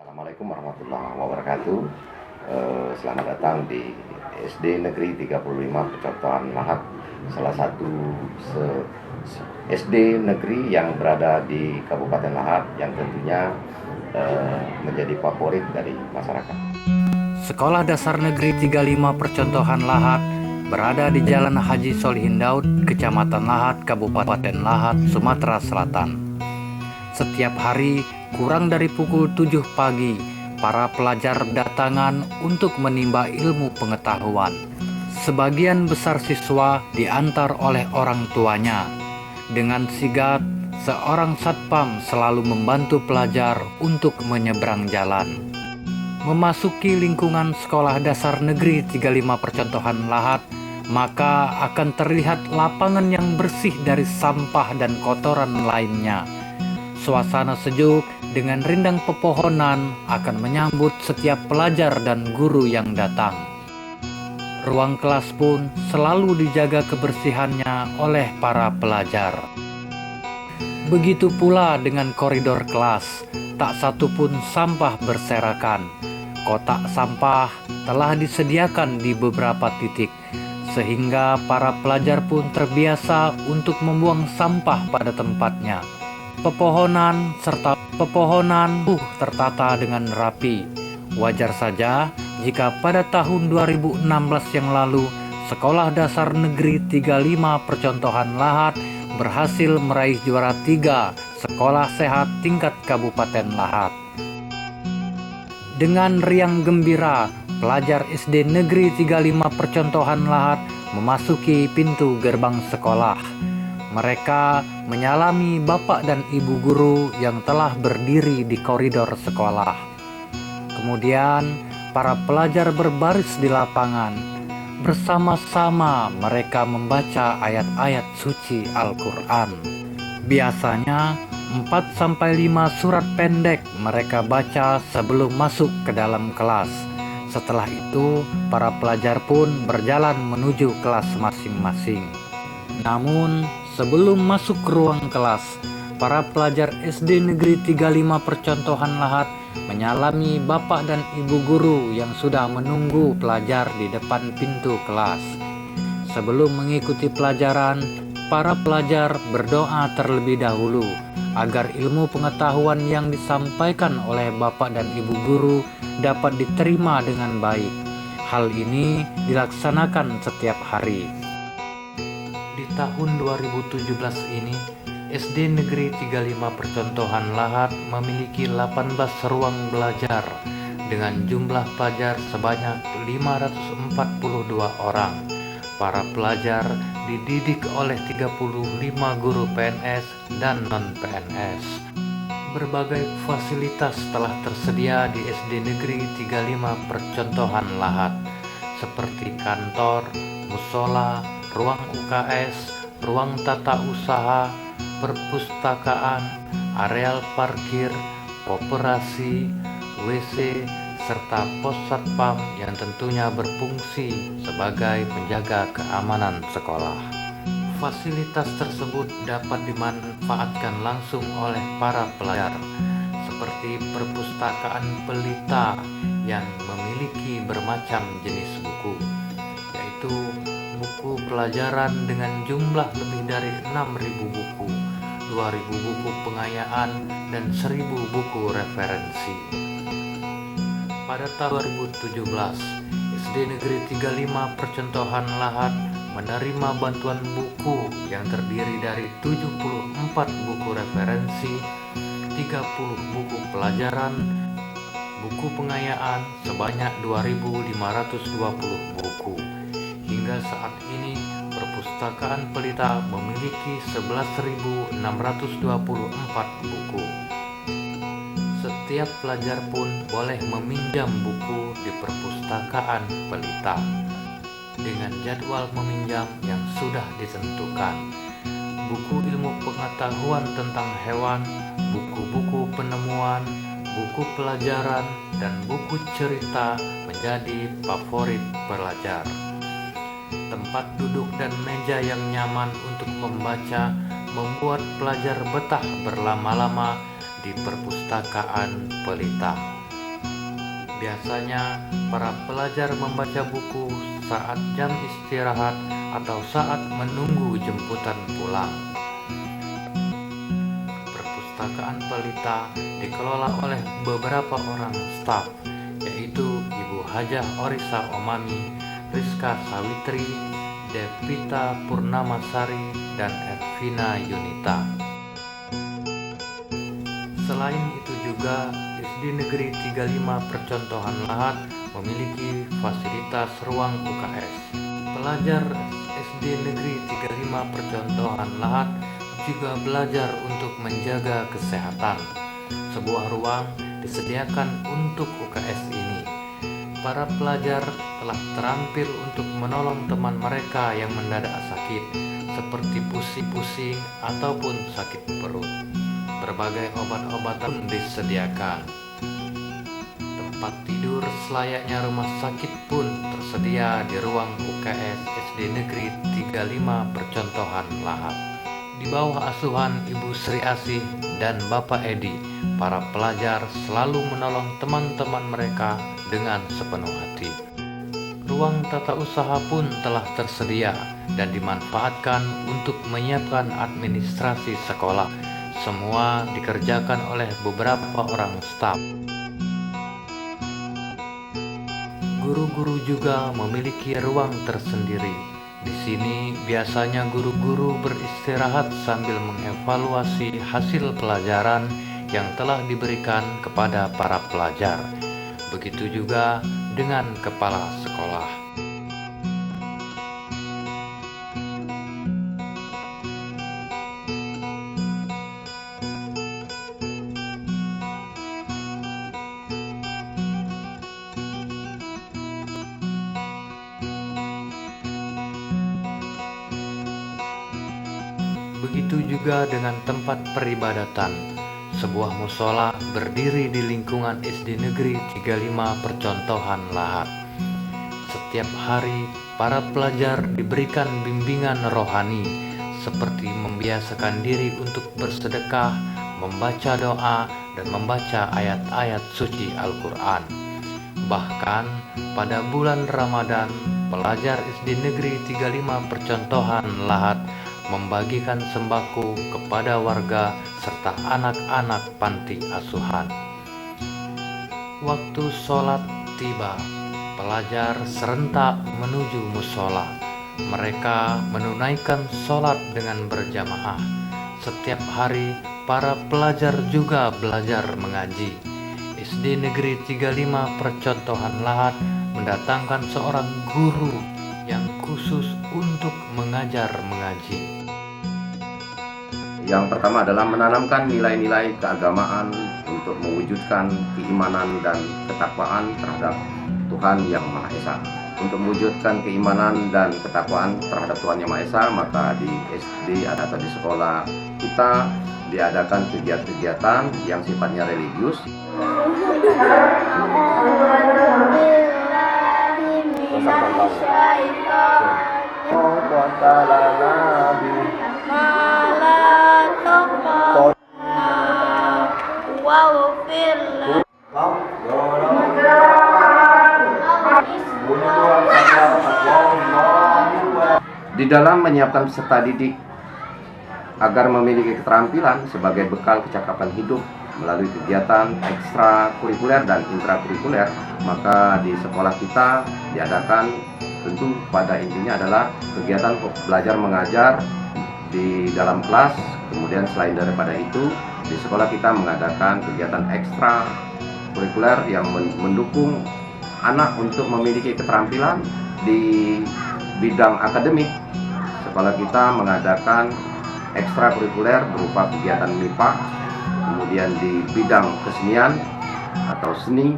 Assalamualaikum warahmatullahi wabarakatuh. Selamat datang di SD Negeri 35 Percontohan Lahat, salah satu SD negeri yang berada di Kabupaten Lahat yang tentunya menjadi favorit dari masyarakat. Sekolah Dasar Negeri 35 Percontohan Lahat berada di Jalan Haji Solihin Daud, Kecamatan Lahat, Kabupaten Lahat, Sumatera Selatan. Setiap hari, kurang dari pukul 7 pagi, para pelajar berdatangan untuk menimba ilmu pengetahuan. Sebagian besar siswa diantar oleh orang tuanya. Dengan sigap, seorang satpam selalu membantu pelajar untuk menyeberang jalan. Memasuki lingkungan Sekolah Dasar Negeri 35 Percontohan Lahat, maka akan terlihat lapangan yang bersih dari sampah dan kotoran lainnya. Suasana sejuk dengan rindang pepohonan akan menyambut setiap pelajar dan guru yang datang. Ruang kelas pun selalu dijaga kebersihannya oleh para pelajar. Begitu pula dengan koridor kelas, tak satu pun sampah berserakan. Kotak sampah telah disediakan di beberapa titik, sehingga para pelajar pun terbiasa untuk membuang sampah pada tempatnya. Pepohonan tertata dengan rapi. Wajar saja jika pada tahun 2016 yang lalu Sekolah Dasar Negeri 35 Percontohan Lahat berhasil meraih juara 3 Sekolah Sehat tingkat Kabupaten Lahat. Dengan riang gembira, pelajar SD Negeri 35 Percontohan Lahat memasuki pintu gerbang sekolah. Mereka menyalami bapak dan ibu guru yang telah berdiri di koridor sekolah. Kemudian, para pelajar berbaris di lapangan. Bersama-sama mereka membaca ayat-ayat suci Al-Quran. Biasanya, 4-5 surat pendek mereka baca sebelum masuk ke dalam kelas. Setelah itu, para pelajar pun berjalan menuju kelas masing-masing. Namun, sebelum masuk ke ruang kelas, para pelajar SD Negeri 35 Percontohan Lahat menyalami bapak dan ibu guru yang sudah menunggu pelajar di depan pintu kelas. Sebelum mengikuti pelajaran, para pelajar berdoa terlebih dahulu agar ilmu pengetahuan yang disampaikan oleh bapak dan ibu guru dapat diterima dengan baik. Hal ini dilaksanakan setiap hari. Di tahun 2017 ini, SD Negeri 35 Percontohan Lahat memiliki 18 ruang belajar dengan jumlah pelajar sebanyak 542 orang. Para pelajar dididik oleh 35 guru PNS dan non-PNS. Berbagai fasilitas telah tersedia di SD Negeri 35 Percontohan Lahat, seperti kantor, musola, ruang UKS, ruang tata usaha, perpustakaan, areal parkir, koperasi, WC, serta pos satpam yang tentunya berfungsi sebagai penjaga keamanan sekolah. Fasilitas tersebut dapat dimanfaatkan langsung oleh para pelajar, seperti perpustakaan pelita yang memiliki bermacam jenis buku, yaitu buku pelajaran dengan jumlah lebih dari 6.000 buku, 2.000 buku pengayaan, dan 1.000 buku referensi. Pada tahun 2017, SD Negeri 35 Percontohan Lahat menerima bantuan buku yang terdiri dari 74 buku referensi, 30 buku pelajaran, buku pengayaan sebanyak 2.520 buku. Hingga saat ini, perpustakaan pelita memiliki 11.624 buku. Setiap pelajar pun boleh meminjam buku di perpustakaan Pelita dengan jadwal meminjam yang sudah ditentukan. Buku ilmu pengetahuan tentang hewan, buku-buku penemuan, buku pelajaran, dan buku cerita menjadi favorit pelajar. Tempat duduk dan meja yang nyaman untuk membaca membuat pelajar betah berlama-lama di perpustakaan Pelita. Biasanya para pelajar membaca buku saat jam istirahat atau saat menunggu jemputan pulang. Perpustakaan Pelita dikelola oleh beberapa orang staf, yaitu Ibu Hajah Orisa Omami, Rizka Sawitri, Devita Purnamasari, dan Ervina Yunita. Selain itu juga SD Negeri 35 Percontohan Lahat memiliki fasilitas ruang UKS. Pelajar SD Negeri 35 Percontohan Lahat juga belajar untuk menjaga kesehatan. Sebuah ruang disediakan untuk UKS ini. Para pelajar telah terampil untuk menolong teman mereka yang mendadak sakit, seperti pusing-pusing ataupun sakit perut. Berbagai obat-obatan disediakan. Tempat tidur selayaknya rumah sakit pun tersedia di ruang UKS SD Negeri 35 Percontohan Lahat. Di bawah asuhan Ibu Sri Asih dan Bapak Edi, para pelajar selalu menolong teman-teman mereka dengan sepenuh hati. Ruang tata usaha pun telah tersedia dan dimanfaatkan untuk menyiapkan administrasi sekolah. Semua dikerjakan oleh beberapa orang staf. Guru-guru juga memiliki ruang tersendiri. Di sini biasanya guru-guru beristirahat sambil mengevaluasi hasil pelajaran yang telah diberikan kepada para pelajar. Begitu juga dengan kepala sekolah. Begitu juga dengan tempat peribadatan. Sebuah musola berdiri di lingkungan SD Negeri 35 Percontohan Lahat. Setiap hari, para pelajar diberikan bimbingan rohani, seperti membiasakan diri untuk bersedekah, membaca doa, dan membaca ayat-ayat suci Al-Quran. Bahkan, pada bulan Ramadan, pelajar SD Negeri 35 Percontohan Lahat membagikan sembako kepada warga serta anak-anak panti asuhan. Waktu sholat tiba, pelajar serentak menuju musola. Mereka menunaikan sholat dengan berjamaah. Setiap hari, para pelajar juga belajar mengaji. SD Negeri 35 Percontohan Lahat mendatangkan seorang guru yang khusus untuk mengajar mengaji. Yang pertama adalah menanamkan nilai-nilai keagamaan untuk mewujudkan keimanan dan ketakwaan terhadap Tuhan Yang Maha Esa. Untuk mewujudkan keimanan dan ketakwaan terhadap Tuhan Yang Maha Esa, maka di SD atau di sekolah kita diadakan kegiatan-kegiatan yang sifatnya religius. Di dalam menyiapkan peserta didik agar memiliki keterampilan sebagai bekal kecakapan hidup melalui kegiatan ekstrakurikuler dan intrakurikuler, maka di sekolah kita diadakan tentu pada intinya adalah kegiatan belajar mengajar di dalam kelas. Kemudian selain daripada itu, di sekolah kita mengadakan kegiatan ekstrakurikuler yang mendukung anak untuk memiliki keterampilan di bidang akademik. Sekolah kita mengadakan ekstrakurikuler berupa kegiatan MIPA, kemudian di bidang kesenian atau seni,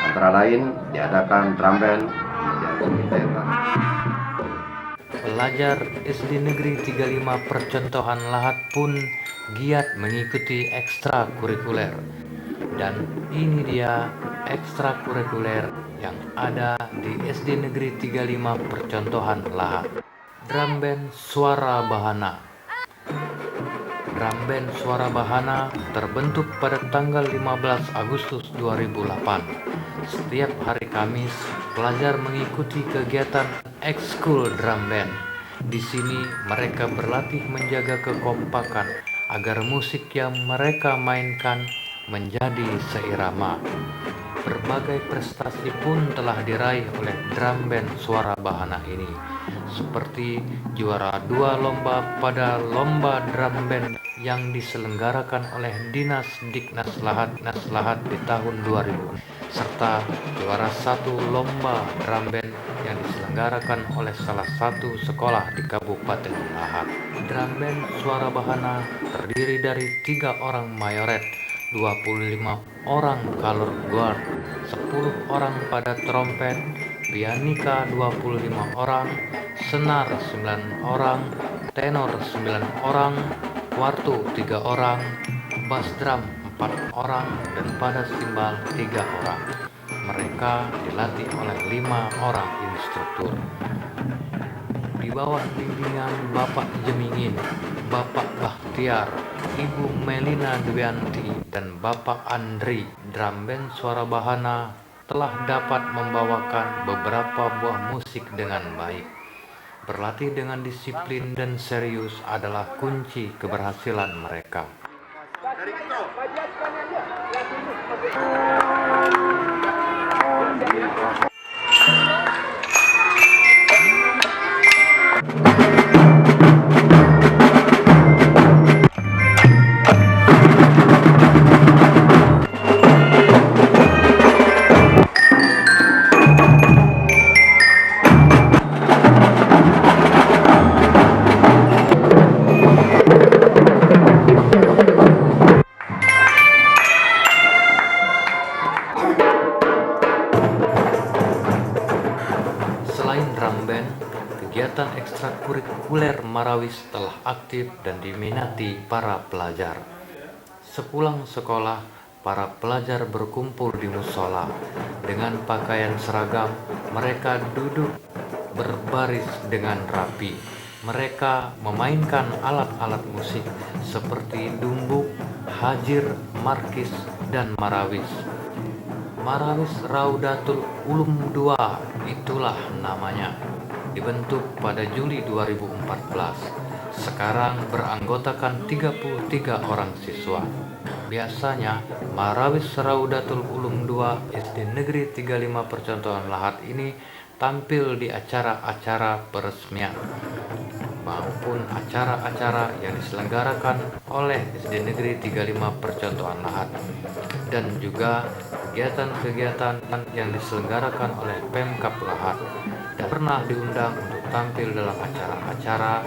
antara lain diadakan drum band, kemudian seni tembak. Pelajar SD Negeri 35 Percontohan Lahat pun giat mengikuti ekstrakurikuler. Dan ini dia ekstrakurikuler yang ada di SD Negeri 35 Percontohan Lahat. Drum band Suara Bahana. Drum band Suara Bahana terbentuk pada tanggal 15 Agustus 2008. Setiap hari Kamis, pelajar mengikuti kegiatan ekskul drum band. Di sini mereka berlatih menjaga kekompakan agar musik yang mereka mainkan menjadi seirama. Berbagai prestasi pun telah diraih oleh drum band Suara Bahana ini, seperti juara 2 lomba pada lomba drum band yang diselenggarakan oleh Dinas Diknas Lahat di tahun 2000, serta juara 1 lomba drum band yang diselenggarakan oleh salah satu sekolah di Kabupaten Lahat. Drum band Suara Bahana terdiri dari 3 orang mayoret, 25 orang color guard, 10 orang pada trompet, pianika 25 orang, senar 9 orang, tenor 9 orang, wartu 3 orang, bass drum 4 orang, dan pada simbal 3 orang. Mereka dilatih oleh 5 orang instruktur. Di bawah bimbingan Bapak Jemingin, Bapak Bahtiar, Ibu Melina Dwianti, dan Bapak Andri, drum band Suara Bahana telah dapat membawakan beberapa buah musik dengan baik. Berlatih dengan disiplin dan serius adalah kunci keberhasilan mereka. Selain drum band, kegiatan ekstrakurikuler Marawis telah aktif dan diminati para pelajar. Sepulang sekolah, para pelajar berkumpul di musola. Dengan pakaian seragam, mereka duduk berbaris dengan rapi. Mereka memainkan alat-alat musik seperti dumbuk, hajir, markis, dan marawis. Marawis Raudatul Ulum II, itulah namanya. Dibentuk pada Juli 2014. Sekarang beranggotakan 33 orang siswa. Biasanya, Marawis Raudatul Ulum II SD Negeri 35 Percontohan Lahat ini tampil di acara-acara peresmian maupun acara-acara yang diselenggarakan oleh SD Negeri 35 Percontohan Lahat, dan juga kegiatan-kegiatan yang diselenggarakan oleh Pemkab Lahat, dan pernah diundang untuk tampil dalam acara-acara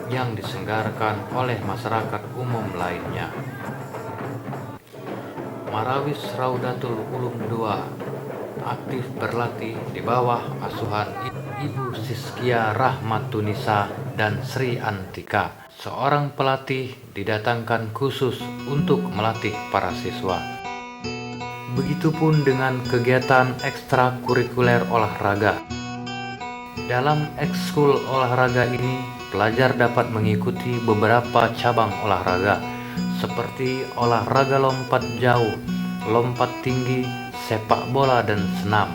yang diselenggarakan oleh masyarakat umum lainnya. Marawis Raudatul Ulum II aktif berlatih di bawah asuhan Ibu Siskia Rahmatunisa dan Sri Antika. Seorang pelatih didatangkan khusus untuk melatih para siswa. Begitupun dengan kegiatan ekstrakurikuler olahraga. Dalam ekskul olahraga ini, pelajar dapat mengikuti beberapa cabang olahraga seperti olahraga lompat jauh, lompat tinggi, sepak bola, dan senam.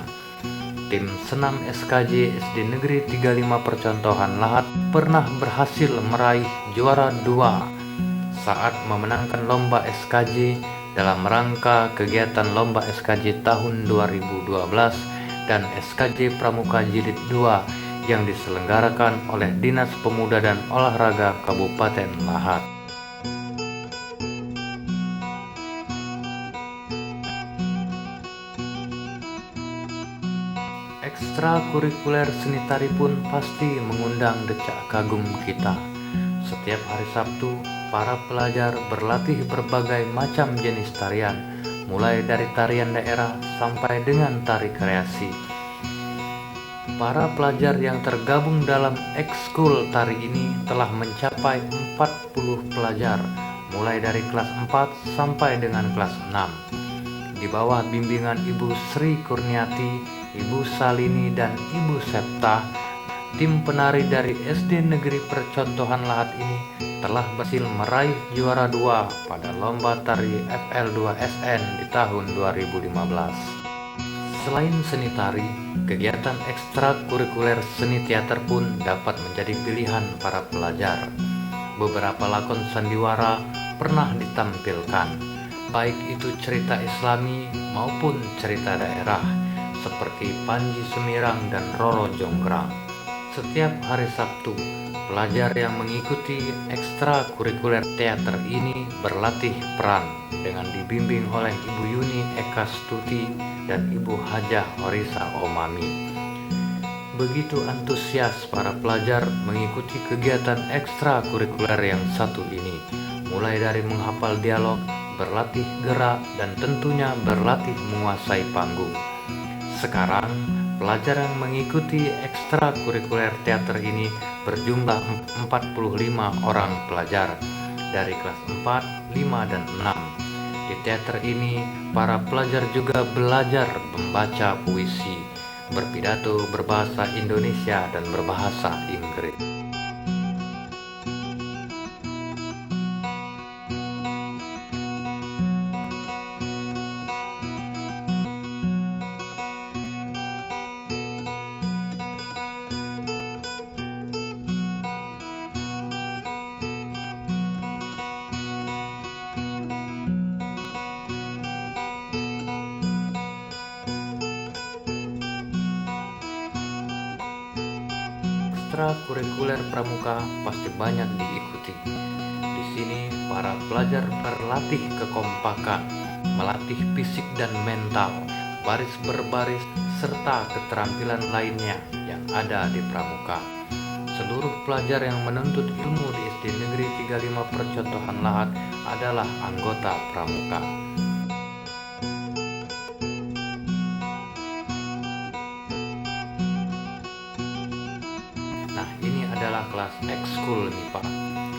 Tim senam SKJ SD Negeri 35 Percontohan Lahat pernah berhasil meraih juara 2 saat memenangkan lomba SKJ dalam rangka kegiatan lomba SKJ tahun 2012 dan SKJ Pramuka Jilid 2 yang diselenggarakan oleh Dinas Pemuda dan Olahraga Kabupaten Lahat. Ekstrakurikuler seni tari pun pasti mengundang decak kagum kita. Setiap hari Sabtu, para pelajar berlatih berbagai macam jenis tarian, mulai dari tarian daerah sampai dengan tari kreasi. Para pelajar yang tergabung dalam ekskul tari ini telah mencapai 40 pelajar, mulai dari kelas 4 sampai dengan kelas 6. Di bawah bimbingan Ibu Sri Kurniati, Ibu Salini, dan Ibu Septa, tim penari dari SD Negeri Percontohan Lahat ini telah berhasil meraih juara 2 pada lomba tari FL2SN di tahun 2015. Selain seni tari, kegiatan ekstrakurikuler seni teater pun dapat menjadi pilihan para pelajar. Beberapa lakon sandiwara pernah ditampilkan, baik itu cerita Islami maupun cerita daerah, seperti Panji Semirang dan Roro Jonggrang. Setiap hari Sabtu, pelajar yang mengikuti ekstrakurikuler teater ini berlatih peran dengan dibimbing oleh Ibu Yuni Eka Stuti dan Ibu Hajah Horisa Omami. Begitu antusias para pelajar mengikuti kegiatan ekstrakurikuler yang satu ini, mulai dari menghafal dialog, berlatih gerak, dan tentunya berlatih menguasai panggung. Sekarang, pelajar yang mengikuti ekstrakurikuler teater ini berjumlah 45 orang pelajar dari kelas 4, 5, dan 6. Di teater ini, para pelajar juga belajar membaca puisi, berpidato berbahasa Indonesia dan berbahasa Inggris. Ekstrakurikuler pramuka pasti banyak diikuti. Di sini para pelajar berlatih kekompakan, melatih fisik dan mental, baris berbaris, serta keterampilan lainnya yang ada di pramuka. Seluruh pelajar yang menuntut ilmu di SD Negeri 35 Percontohan Lahat adalah anggota pramuka. Nah, ini adalah kelas ekskul MIPA.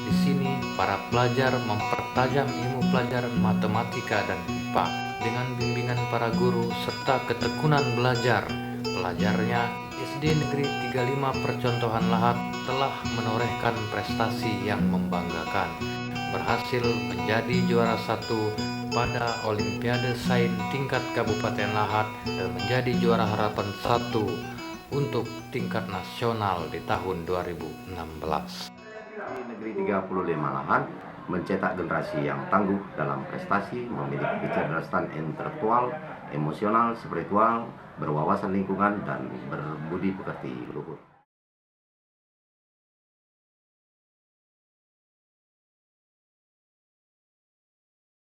Di sini para pelajar mempertajam ilmu pelajaran matematika dan IPA dengan bimbingan para guru serta ketekunan belajar. Pelajarnya SD Negeri 35 Percontohan Lahat telah menorehkan prestasi yang membanggakan, berhasil menjadi juara 1 pada Olimpiade Sains tingkat Kabupaten Lahat dan menjadi juara harapan 1 untuk tingkat nasional di tahun 2016. Negeri 35 Lahat mencetak generasi yang tangguh dalam prestasi, memiliki kecerdasan intelektual, emosional, spiritual, berwawasan lingkungan, dan berbudi pekerti luhur.